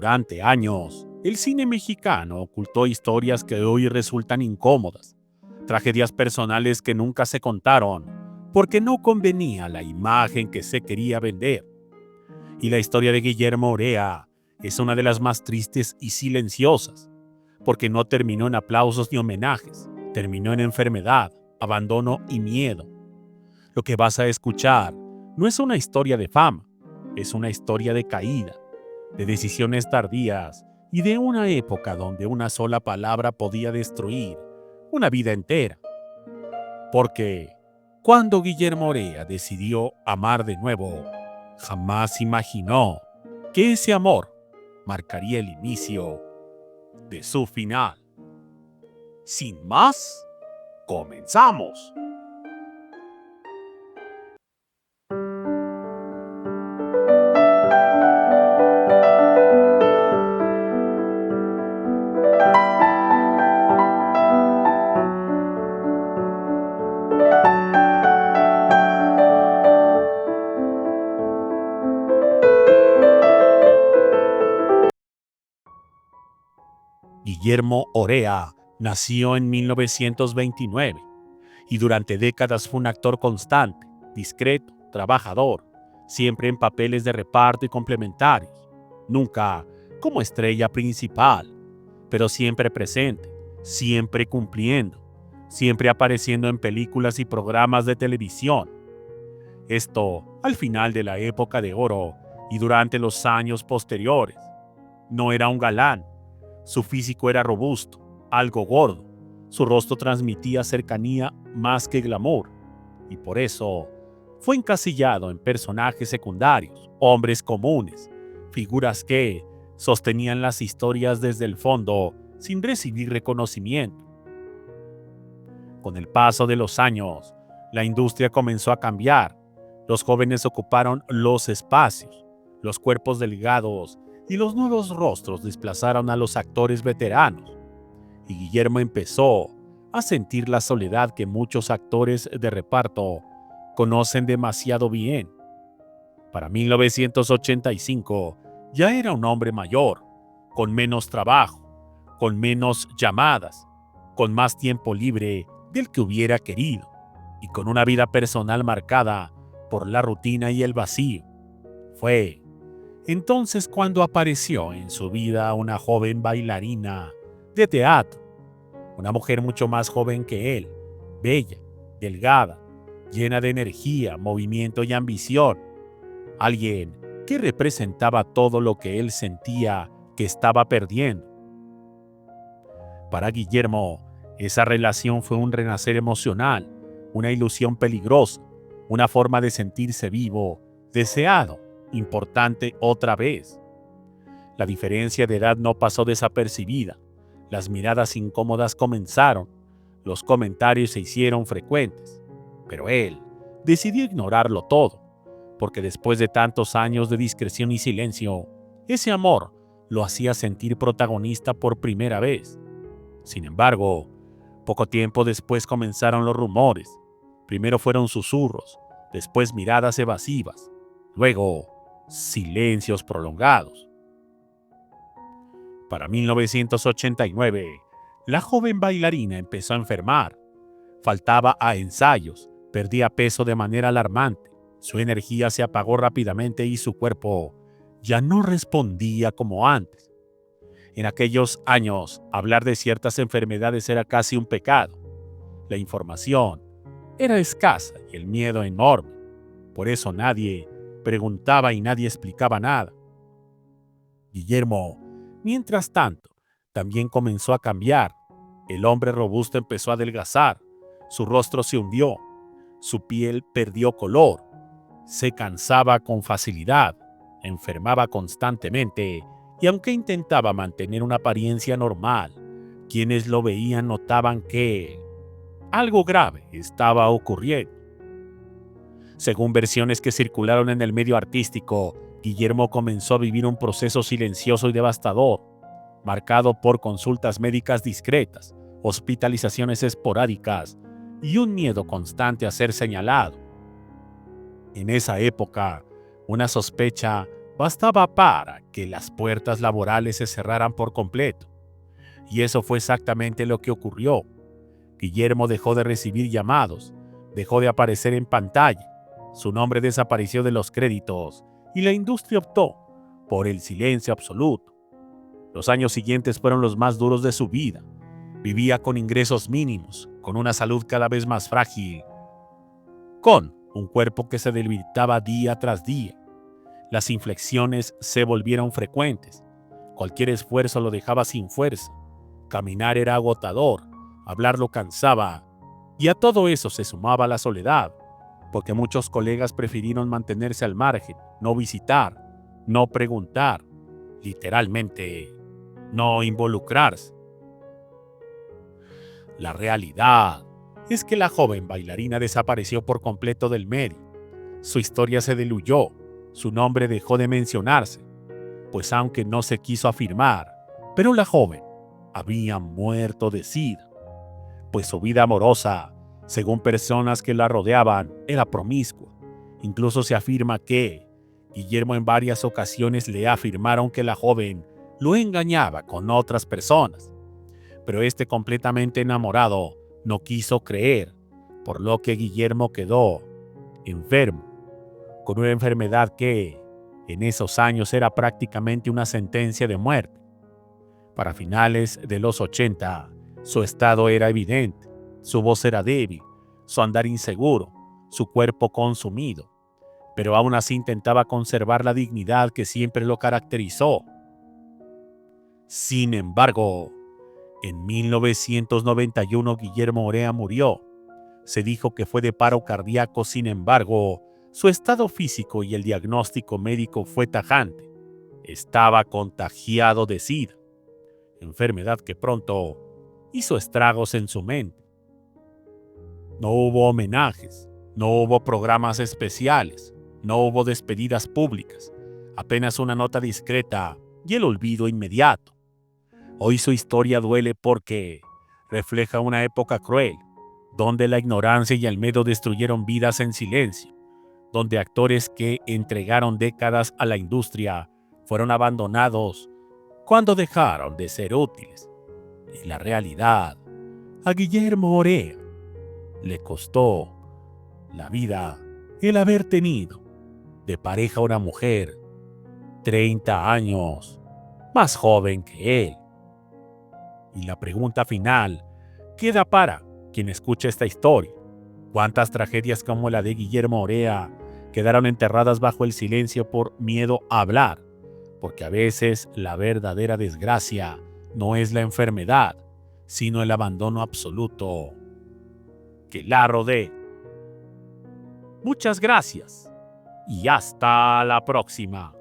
Durante años, el cine mexicano ocultó historias que hoy resultan incómodas, tragedias personales que nunca se contaron, porque no convenía la imagen que se quería vender. Y la historia de Guillermo Orea es una de las más tristes y silenciosas, porque no terminó en aplausos ni homenajes, terminó en enfermedad, abandono y miedo. Lo que vas a escuchar no es una historia de fama, es una historia de caída, de decisiones tardías y de una época donde una sola palabra podía destruir una vida entera. Porque cuando Guillermo Orea decidió amar de nuevo, jamás imaginó que ese amor marcaría el inicio de su final. Sin más, comenzamos. Guillermo Orea nació en 1929 y durante décadas fue un actor constante, discreto, trabajador, siempre en papeles de reparto y complementarios, nunca como estrella principal, pero siempre presente, siempre cumpliendo, siempre apareciendo en películas y programas de televisión. Esto al final de la época de oro y durante los años posteriores. No era un galán. Su físico era robusto, algo gordo. Su rostro transmitía cercanía más que glamour, y por eso fue encasillado en personajes secundarios, hombres comunes, figuras que sostenían las historias desde el fondo sin recibir reconocimiento. Con el paso de los años, la industria comenzó a cambiar. Los jóvenes ocuparon los espacios, los cuerpos delgados y los nuevos rostros desplazaron a los actores veteranos, y Guillermo empezó a sentir la soledad que muchos actores de reparto conocen demasiado bien. Para 1985 ya era un hombre mayor, con menos trabajo, con menos llamadas, con más tiempo libre del que hubiera querido, y con una vida personal marcada por la rutina y el vacío. Fue entonces cuando apareció en su vida una joven bailarina de teatro, una mujer mucho más joven que él, bella, delgada, llena de energía, movimiento y ambición, alguien que representaba todo lo que él sentía que estaba perdiendo. Para Guillermo, esa relación fue un renacer emocional, una ilusión peligrosa, una forma de sentirse vivo, deseado, importante otra vez. La diferencia de edad no pasó desapercibida. Las miradas incómodas comenzaron, los comentarios se hicieron frecuentes, pero él decidió ignorarlo todo, porque después de tantos años de discreción y silencio, ese amor lo hacía sentir protagonista por primera vez. Sin embargo, poco tiempo después comenzaron los rumores. Primero fueron susurros, después miradas evasivas, luego silencios prolongados. Para 1989, la joven bailarina empezó a enfermar. Faltaba a ensayos, perdía peso de manera alarmante, su energía se apagó rápidamente y su cuerpo ya no respondía como antes. En aquellos años, hablar de ciertas enfermedades era casi un pecado. La información era escasa y el miedo enorme. Por eso nadie preguntaba y nadie explicaba nada. Guillermo, mientras tanto, también comenzó a cambiar. El hombre robusto empezó a adelgazar, su rostro se hundió, su piel perdió color, se cansaba con facilidad, enfermaba constantemente y aunque intentaba mantener una apariencia normal, quienes lo veían notaban que algo grave estaba ocurriendo. Según versiones que circularon en el medio artístico, Guillermo comenzó a vivir un proceso silencioso y devastador, marcado por consultas médicas discretas, hospitalizaciones esporádicas y un miedo constante a ser señalado. En esa época, una sospecha bastaba para que las puertas laborales se cerraran por completo. Y eso fue exactamente lo que ocurrió. Guillermo dejó de recibir llamados, dejó de aparecer en pantalla, su nombre desapareció de los créditos y la industria optó por el silencio absoluto. Los años siguientes fueron los más duros de su vida. Vivía con ingresos mínimos, con una salud cada vez más frágil, con un cuerpo que se debilitaba día tras día. Las inflexiones se volvieron frecuentes. Cualquier esfuerzo lo dejaba sin fuerza. Caminar era agotador, hablar lo cansaba. Y a todo eso se sumaba la soledad, porque muchos colegas prefirieron mantenerse al margen, no visitar, no preguntar, literalmente, no involucrarse. La realidad es que la joven bailarina desapareció por completo del medio. Su historia se diluyó, su nombre dejó de mencionarse, pues aunque no se quiso afirmar, pero la joven había muerto de sida, pues su vida amorosa, según personas que la rodeaban, era promiscua. Incluso se afirma que Guillermo en varias ocasiones le afirmaron que la joven lo engañaba con otras personas, pero este completamente enamorado no quiso creer, por lo que Guillermo quedó enfermo, con una enfermedad que en esos años era prácticamente una sentencia de muerte. Para finales de los 80, su estado era evidente, su voz era débil, su andar inseguro, su cuerpo consumido, pero aún así intentaba conservar la dignidad que siempre lo caracterizó. Sin embargo, en 1991 Guillermo Orea murió. Se dijo que fue de paro cardíaco, sin embargo, su estado físico y el diagnóstico médico fue tajante. Estaba contagiado de SIDA, enfermedad que pronto hizo estragos en su mente. No hubo homenajes, no hubo programas especiales, no hubo despedidas públicas, apenas una nota discreta y el olvido inmediato. Hoy su historia duele porque refleja una época cruel, donde la ignorancia y el miedo destruyeron vidas en silencio, donde actores que entregaron décadas a la industria fueron abandonados cuando dejaron de ser útiles. Y la realidad, a Guillermo Orea le costó la vida el haber tenido de pareja a una mujer 30 años más joven que él. Y la pregunta final queda para quien escucha esta historia. ¿Cuántas tragedias como la de Guillermo Orea quedaron enterradas bajo el silencio por miedo a hablar? Porque a veces la verdadera desgracia no es la enfermedad, sino el abandono absoluto que la rodea. Muchas gracias y hasta la próxima.